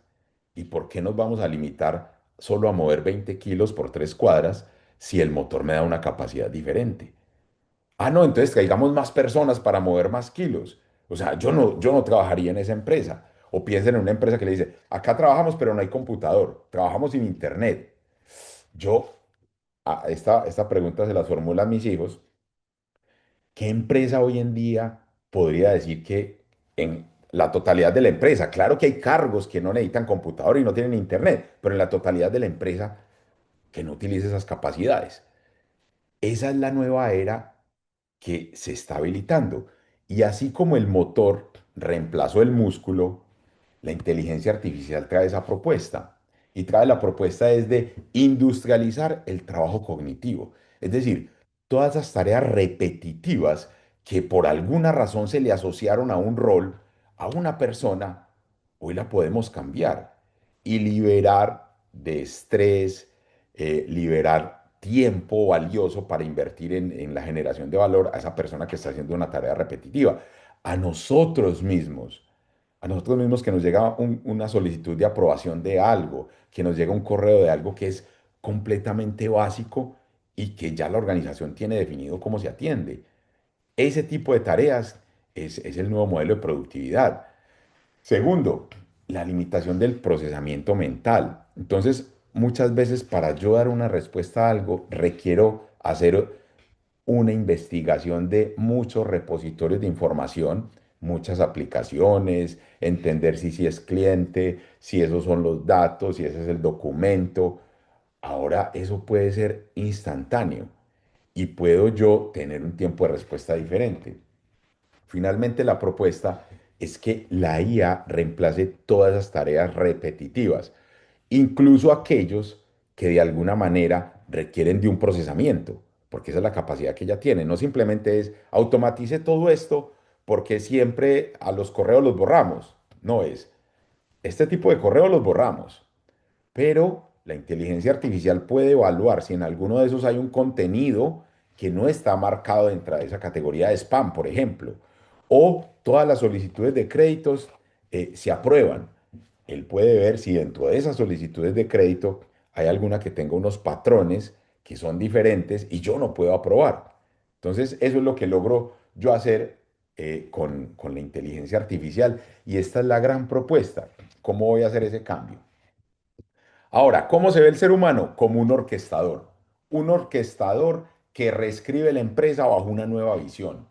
¿Y por qué nos vamos a limitar solo a mover 20 kilos por 3 cuadras si el motor me da una capacidad diferente? Ah, no, entonces traigamos más personas para mover más kilos. O sea, yo no trabajaría en esa empresa. O piensen en una empresa que le dice, acá trabajamos pero no hay computador, trabajamos sin internet. Yo, esta pregunta se la formulan mis hijos. ¿Qué empresa hoy en día podría decir que en la totalidad de la empresa, claro que hay cargos que no necesitan computador y no tienen internet, pero en la totalidad de la empresa que no utilice esas capacidades? Esa es la nueva era que se está habilitando. Y así como el motor reemplazó el músculo, la inteligencia artificial trae esa propuesta. Y trae la propuesta es de industrializar el trabajo cognitivo. Es decir, todas esas tareas repetitivas que por alguna razón se le asociaron a un rol, a una persona, hoy la podemos cambiar y liberar de estrés, liberar tiempo valioso para invertir en la generación de valor a esa persona que está haciendo una tarea repetitiva. A nosotros mismos, a nosotros mismos que nos llega una solicitud de aprobación de algo, que nos llega un correo de algo que es completamente básico y que ya la organización tiene definido cómo se atiende. Ese tipo de tareas es el nuevo modelo de productividad. Segundo, la limitación del procesamiento mental. Entonces, muchas veces para yo dar una respuesta a algo, requiero hacer una investigación de muchos repositorios de información, muchas aplicaciones, entender si es cliente, si esos son los datos, si ese es el documento. Ahora eso puede ser instantáneo y puedo yo tener un tiempo de respuesta diferente. Finalmente, la propuesta es que la IA reemplace todas esas tareas repetitivas, incluso aquellos que de alguna manera requieren de un procesamiento, porque esa es la capacidad que ella tiene. No simplemente es automatice todo esto porque siempre a los correos los borramos. No es, este tipo de correos los borramos, pero la inteligencia artificial puede evaluar si en alguno de esos hay un contenido que no está marcado dentro de esa categoría de spam, por ejemplo, o todas las solicitudes de créditos se aprueban. Él puede ver si dentro de esas solicitudes de crédito hay alguna que tenga unos patrones que son diferentes y yo no puedo aprobar. Entonces, eso es lo que logro yo hacer con la inteligencia artificial y esta es la gran propuesta. ¿Cómo voy a hacer ese cambio? Ahora, ¿cómo se ve el ser humano? Como un orquestador. Un orquestador que reescribe la empresa bajo una nueva visión,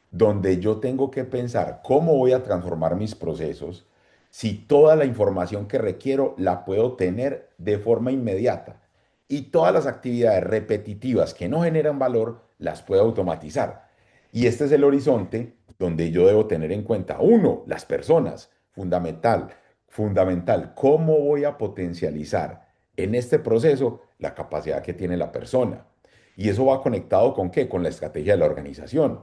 donde yo tengo que pensar cómo voy a transformar mis procesos si toda la información que requiero la puedo tener de forma inmediata y todas las actividades repetitivas que no generan valor las puedo automatizar. Y este es el horizonte donde yo debo tener en cuenta, uno, las personas, fundamental, fundamental, cómo voy a potencializar en este proceso la capacidad que tiene la persona. Y eso va conectado con qué? Con la estrategia de la organización.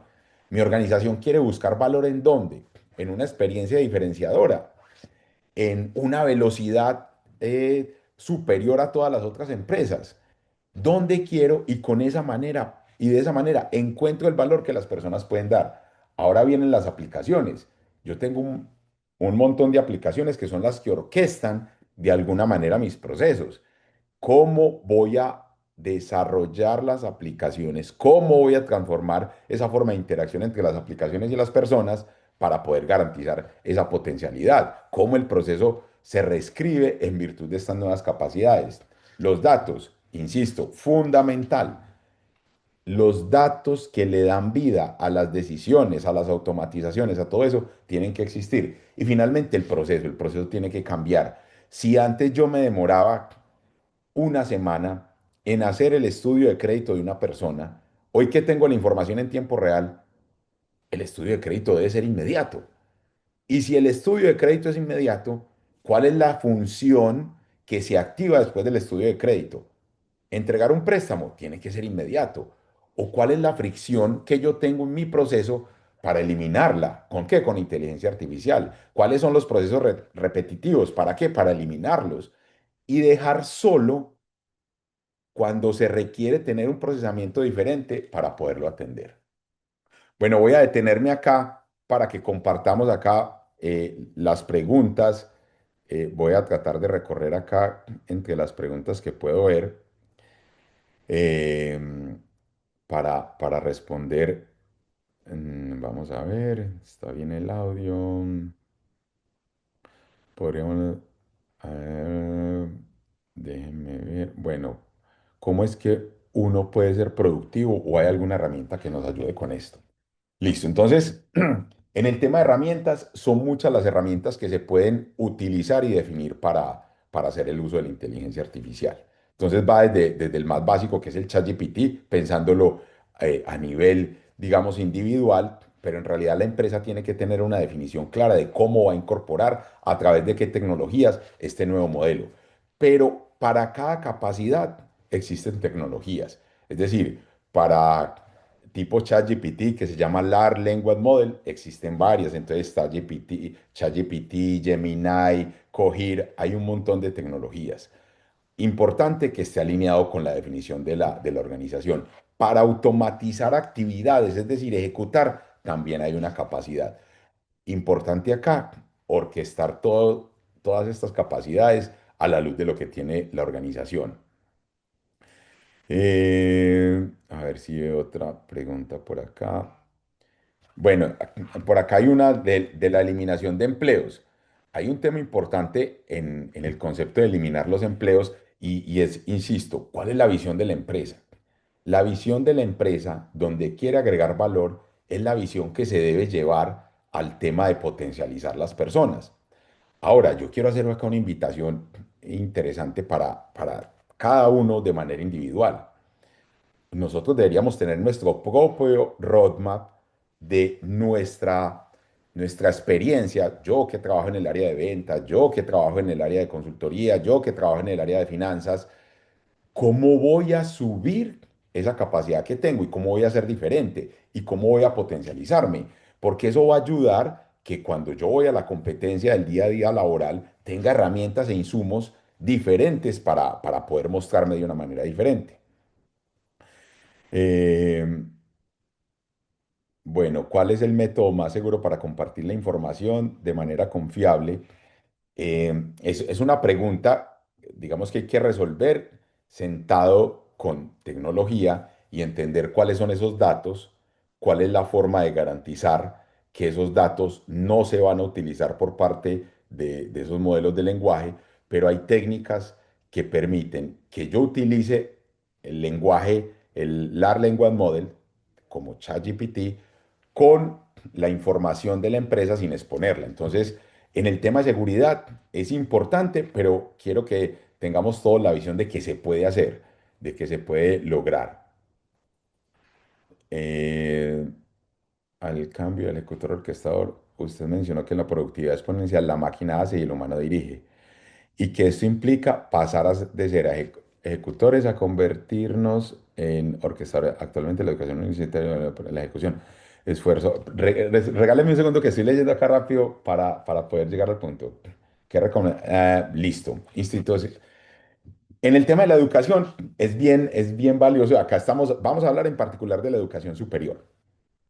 Mi organización quiere buscar valor en dónde? En una experiencia diferenciadora, en una velocidad superior a todas las otras empresas. ¿Dónde quiero? Y con esa manera, y de esa manera, encuentro el valor que las personas pueden dar. Ahora vienen las aplicaciones. Yo tengo un montón de aplicaciones que son las que orquestan de alguna manera mis procesos. ¿Cómo voy a desarrollar las aplicaciones? ¿Cómo voy a transformar esa forma de interacción entre las aplicaciones y las personas para poder garantizar esa potencialidad? ¿Cómo el proceso se reescribe en virtud de estas nuevas capacidades? Los datos, insisto, fundamental. Los datos que le dan vida a las decisiones, a las automatizaciones, a todo eso, tienen que existir. Y finalmente el proceso tiene que cambiar. Si antes yo me demoraba una semana en hacer el estudio de crédito de una persona, hoy que tengo la información en tiempo real, el estudio de crédito debe ser inmediato. Y si el estudio de crédito es inmediato, ¿cuál es la función que se activa después del estudio de crédito? Entregar un préstamo tiene que ser inmediato. ¿O cuál es la fricción que yo tengo en mi proceso para eliminarla. ¿Con qué? Con inteligencia artificial. ¿Cuáles son los procesos repetitivos? ¿Para qué? Para eliminarlos y dejar solo cuando se requiere tener un procesamiento diferente para poderlo atender. Bueno, voy a detenerme acá para que compartamos acá las preguntas. Voy a tratar de recorrer acá entre las preguntas que puedo ver eh, para responder. Vamos a ver, está bien el audio. Podríamos, déjenme ver. Bueno, ¿cómo es que uno puede ser productivo o hay alguna herramienta que nos ayude con esto? Listo, entonces, en el tema de herramientas, son muchas las herramientas que se pueden utilizar y definir para hacer el uso de la inteligencia artificial. Entonces va desde el más básico, que es el ChatGPT, pensándolo a nivel, digamos, individual, pero en realidad la empresa tiene que tener una definición clara de cómo va a incorporar a través de qué tecnologías este nuevo modelo. Pero para cada capacidad existen tecnologías. Es decir, para tipo ChatGPT, que se llama Large Language Model, existen varias. Entonces está GPT, ChatGPT, Gemini, Cohere, hay un montón de tecnologías. Importante que esté alineado con la definición de la organización. Para automatizar actividades, es decir, ejecutar, también hay una capacidad. Importante acá, orquestar todas estas capacidades a la luz de lo que tiene la organización. A ver si veo otra pregunta por acá. Bueno, por acá hay una de la eliminación de empleos. Hay un tema importante en el concepto de eliminar los empleos y es, insisto, ¿cuál es la visión de la empresa? La visión de la empresa, donde quiere agregar valor, es la visión que se debe llevar al tema de potencializar las personas. Ahora, yo quiero hacer acá una invitación interesante para cada uno de manera individual. Nosotros deberíamos tener nuestro propio roadmap de nuestra experiencia. Yo que trabajo en el área de ventas, yo que trabajo en el área de consultoría, yo que trabajo en el área de finanzas, ¿cómo voy a subir esa capacidad que tengo y cómo voy a ser diferente y cómo voy a potencializarme? Porque eso va a ayudar que cuando yo voy a la competencia del día a día laboral tenga herramientas e insumos diferentes para poder mostrarme de una manera diferente. Eh, bueno, ¿cuál es el método más seguro para compartir la información de manera confiable? Es una pregunta, digamos, que hay que resolver sentado con tecnología y entender cuáles son esos datos, cuál es la forma de garantizar que esos datos no se van a utilizar por parte de esos modelos de lenguaje, pero hay técnicas que permiten que yo utilice el lenguaje, el Large Language Model, como ChatGPT, con la información de la empresa sin exponerla. Entonces, en el tema de seguridad es importante, pero quiero que tengamos toda la visión de que se puede hacer, de que se puede lograr. Eh, Al cambio del ejecutor orquestador, usted mencionó que en la productividad exponencial la máquina hace y el humano dirige, y que esto implica pasar de ser ejecutores a convertirnos en orquestadores. Actualmente la educación no necesita la ejecución. Esfuerzo. Regáleme un segundo que estoy leyendo acá rápido para poder llegar al punto. Listo. Institutos. En el tema de la educación es bien valioso. Acá estamos, vamos a hablar en particular de la educación superior.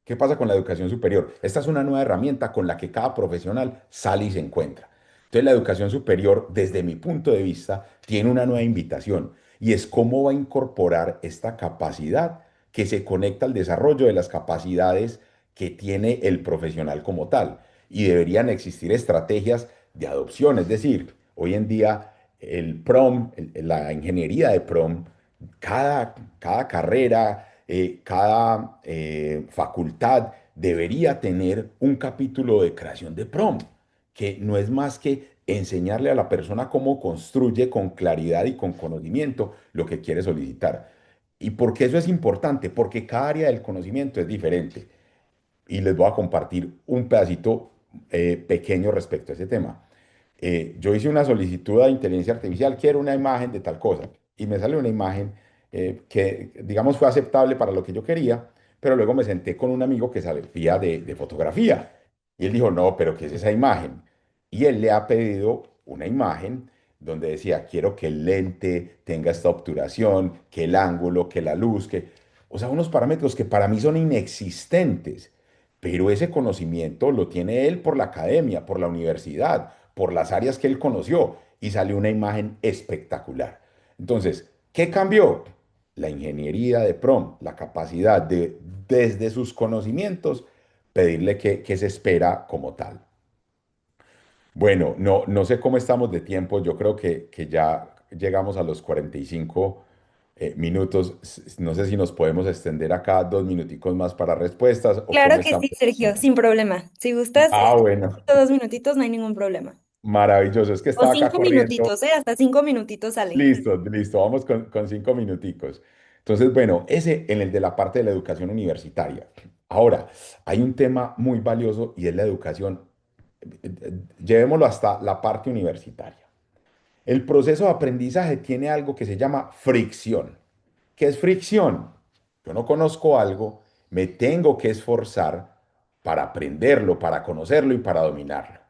¿Qué pasa con la educación superior? Esta es una nueva herramienta con la que cada profesional sale y se encuentra. Entonces, la educación superior, desde mi punto de vista, tiene una nueva invitación y es cómo va a incorporar esta capacidad que se conecta al desarrollo de las capacidades que tiene el profesional como tal. Y deberían existir estrategias de adopción, es decir, hoy en día el PROM, la ingeniería de PROM, cada carrera, cada facultad debería tener un capítulo de creación de prompt, que no es más que enseñarle a la persona cómo construye con claridad y con conocimiento lo que quiere solicitar. ¿Y por qué eso es importante? Porque cada área del conocimiento es diferente y les voy a compartir un pedacito pequeño respecto a ese tema. Yo hice una solicitud a inteligencia artificial, quiero una imagen de tal cosa, y me sale una imagen que, digamos, fue aceptable para lo que yo quería, pero luego me senté con un amigo que sabía de fotografía y él dijo, no, pero ¿qué es esa imagen? Y él le ha pedido una imagen donde decía, quiero que el lente tenga esta obturación, que el ángulo, que la luz, que... O sea, unos parámetros que para mí son inexistentes, pero ese conocimiento lo tiene él por la academia, por la universidad, por las áreas que él conoció y salió una imagen espectacular. Entonces, ¿qué cambió? La ingeniería de PROM, la capacidad de, desde sus conocimientos, pedirle que se espera como tal. Bueno, no sé cómo estamos de tiempo. Yo creo que ya llegamos a los 45 minutos. No sé si nos podemos extender acá 2 minuticos más para respuestas o Claro cómo que estamos. sí, Sergio, sin problema. Si gustas, Ah, bueno, 2 minutitos, no hay ningún problema. maravilloso. Es que O estaba acá 5 minutitos, corriendo. Hasta 5 minutitos sale. Listo, listo. Vamos con 5 minuticos. Entonces, bueno, ese en el de la parte de la educación universitaria. Ahora, hay un tema muy valioso y es la educación. Llevémoslo hasta la parte universitaria. El proceso de aprendizaje tiene algo que se llama fricción. ¿Qué es fricción? Yo no conozco algo, me tengo que esforzar para aprenderlo, para conocerlo y para dominarlo.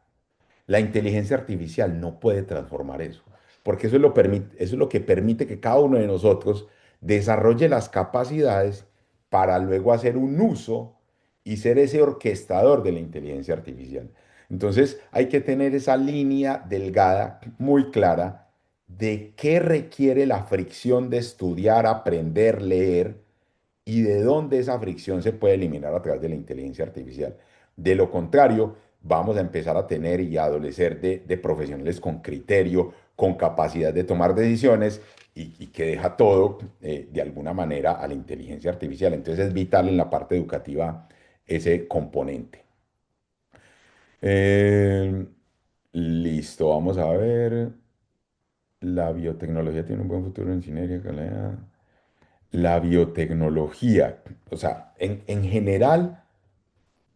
La inteligencia artificial no puede transformar eso, porque eso es lo que permite que cada uno de nosotros desarrolle las capacidades para luego hacer un uso y ser ese orquestador de la inteligencia artificial. Entonces hay que tener esa línea delgada, muy clara, de qué requiere la fricción de estudiar, aprender, leer y de dónde esa fricción se puede eliminar a través de la inteligencia artificial. De lo contrario, vamos a empezar a tener y a adolecer de profesionales con criterio, con capacidad de tomar decisiones y que deja todo de alguna manera a la inteligencia artificial. Entonces es vital en la parte educativa ese componente. Eh, listo, vamos a ver. La biotecnología tiene un buen futuro en ingeniería. La biotecnología, o sea, en general,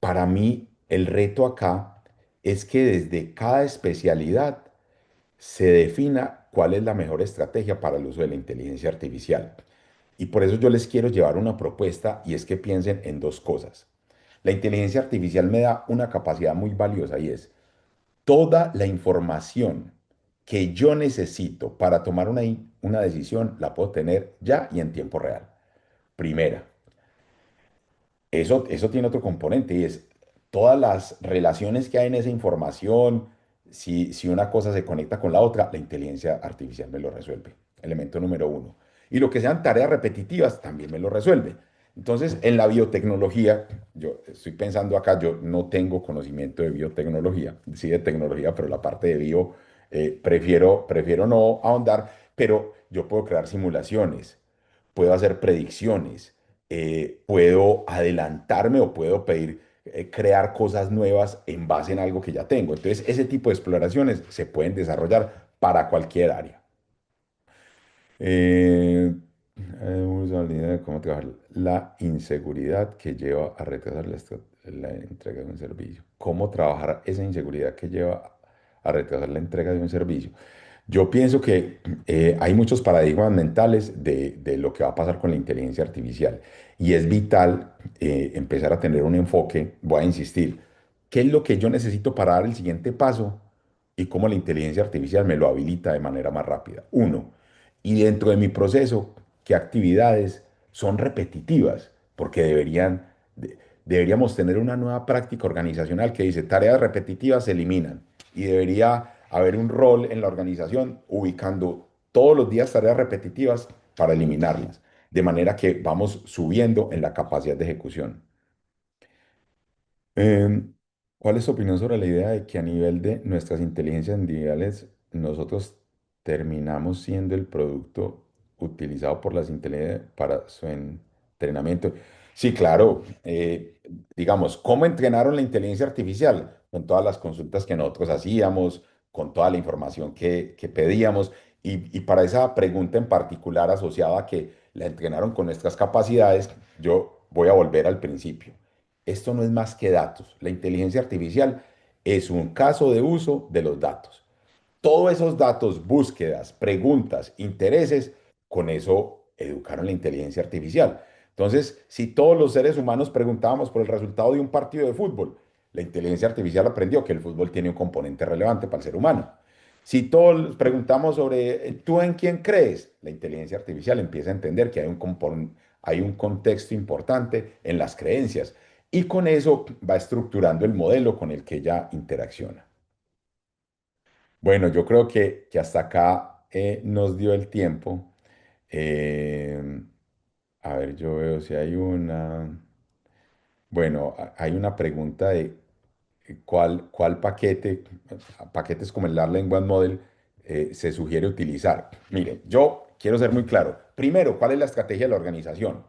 para mí el reto acá es que desde cada especialidad se defina cuál es la mejor estrategia para el uso de la inteligencia artificial. Y por eso yo les quiero llevar una propuesta y es que piensen en dos cosas. La inteligencia artificial me da una capacidad muy valiosa y es toda la información que yo necesito para tomar una decisión la puedo tener ya y en tiempo real. Primera. Eso tiene otro componente y es todas las relaciones que hay en esa información, si una cosa se conecta con la otra, la inteligencia artificial me lo resuelve. Elemento número uno. Y lo que sean tareas repetitivas también me lo resuelve. Entonces, en la biotecnología, yo estoy pensando acá, yo no tengo conocimiento de biotecnología, sí de tecnología, pero la parte de bio prefiero no ahondar, pero yo puedo crear simulaciones, puedo hacer predicciones, puedo adelantarme o puedo pedir crear cosas nuevas en base en algo que ya tengo. Entonces, ese tipo de exploraciones se pueden desarrollar para cualquier área. Eh, Uso la idea de cómo trabajar la inseguridad que lleva a retrasar la entrega de un servicio. ¿Cómo trabajar esa inseguridad que lleva a retrasar la entrega de un servicio? Yo pienso que hay muchos paradigmas mentales de lo que va a pasar con la inteligencia artificial y es vital empezar a tener un enfoque, voy a insistir, ¿qué es lo que yo necesito para dar el siguiente paso y cómo la inteligencia artificial me lo habilita de manera más rápida? Uno, y dentro de mi proceso, ¿qué actividades son repetitivas? Porque deberíamos tener una nueva práctica organizacional que dice tareas repetitivas se eliminan y debería haber un rol en la organización ubicando todos los días tareas repetitivas para eliminarlas, de manera que vamos subiendo en la capacidad de ejecución. Em, ¿Cuál es tu opinión sobre la idea de que a nivel de nuestras inteligencias individuales nosotros terminamos siendo el producto utilizado por las inteligencias para su entrenamiento? Sí, claro. Digamos, ¿cómo entrenaron la inteligencia artificial? Con todas las consultas que nosotros hacíamos, con toda la información que pedíamos. Y para esa pregunta en particular asociada a que la entrenaron con nuestras capacidades, yo voy a volver al principio. Esto no es más que datos. La inteligencia artificial es un caso de uso de los datos. Todos esos datos, búsquedas, preguntas, intereses, con eso educaron la inteligencia artificial. Entonces, si todos los seres humanos preguntábamos por el resultado de un partido de fútbol, la inteligencia artificial aprendió que el fútbol tiene un componente relevante para el ser humano. Si todos preguntamos sobre ¿tú en quién crees? La inteligencia artificial empieza a entender que hay un contexto importante en las creencias y con eso va estructurando el modelo con el que ella interacciona. Bueno, yo creo que hasta acá nos dio el tiempo. Eh, a ver, yo veo si hay una. Bueno, hay una pregunta de cuál paquete, paquetes como el Large Language Model, se sugiere utilizar. Mire, yo quiero ser muy claro. Primero, ¿cuál es la estrategia de la organización?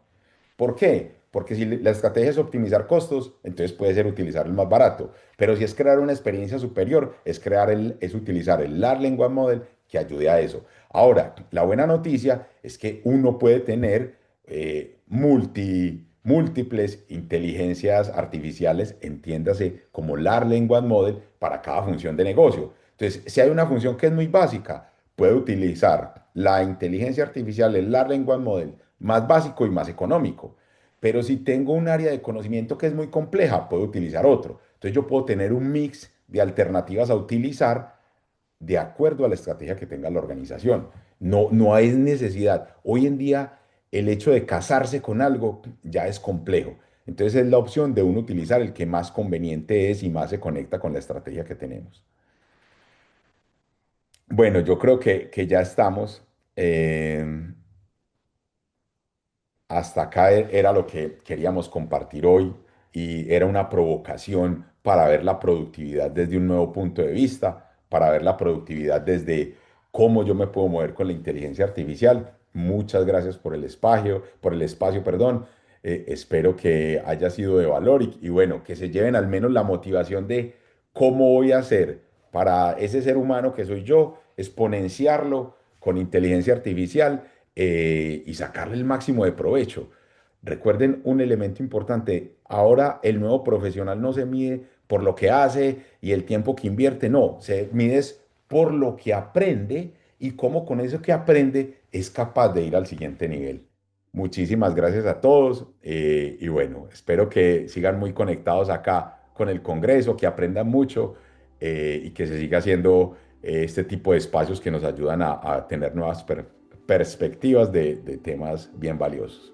¿Por qué? Porque si la estrategia es optimizar costos, entonces puede ser utilizar el más barato. Pero si es crear una experiencia superior, es utilizar el Large Language Model que ayude a eso. Ahora, la buena noticia es que uno puede tener múltiples inteligencias artificiales, entiéndase como Large Language Model, para cada función de negocio. Entonces, si hay una función que es muy básica, puede utilizar la inteligencia artificial, el Large Language Model, más básico y más económico. Pero si tengo un área de conocimiento que es muy compleja, puedo utilizar otro. Entonces yo puedo tener un mix de alternativas a utilizar de acuerdo a la estrategia que tenga la organización. No hay necesidad. Hoy en día el hecho de casarse con algo ya es complejo. Entonces es la opción de uno utilizar el que más conveniente es y más se conecta con la estrategia que tenemos. Bueno, yo creo que ya estamos. Hasta acá era lo que queríamos compartir hoy y era una provocación para ver la productividad desde un nuevo punto de vista, para ver la productividad desde cómo yo me puedo mover con la inteligencia artificial. Muchas gracias por el espacio, perdón. Espero que haya sido de valor y bueno, que se lleven al menos la motivación de cómo voy a hacer para ese ser humano que soy yo, exponenciarlo con inteligencia artificial y sacarle el máximo de provecho. Recuerden un elemento importante, ahora el nuevo profesional no se mide por lo que hace y el tiempo que invierte, no, se mide es por lo que aprende y cómo con eso que aprende es capaz de ir al siguiente nivel. Muchísimas gracias a todos y bueno, espero que sigan muy conectados acá con el Congreso, que aprendan mucho y que se siga haciendo este tipo de espacios que nos ayudan a tener nuevas perspectivas de temas bien valiosos.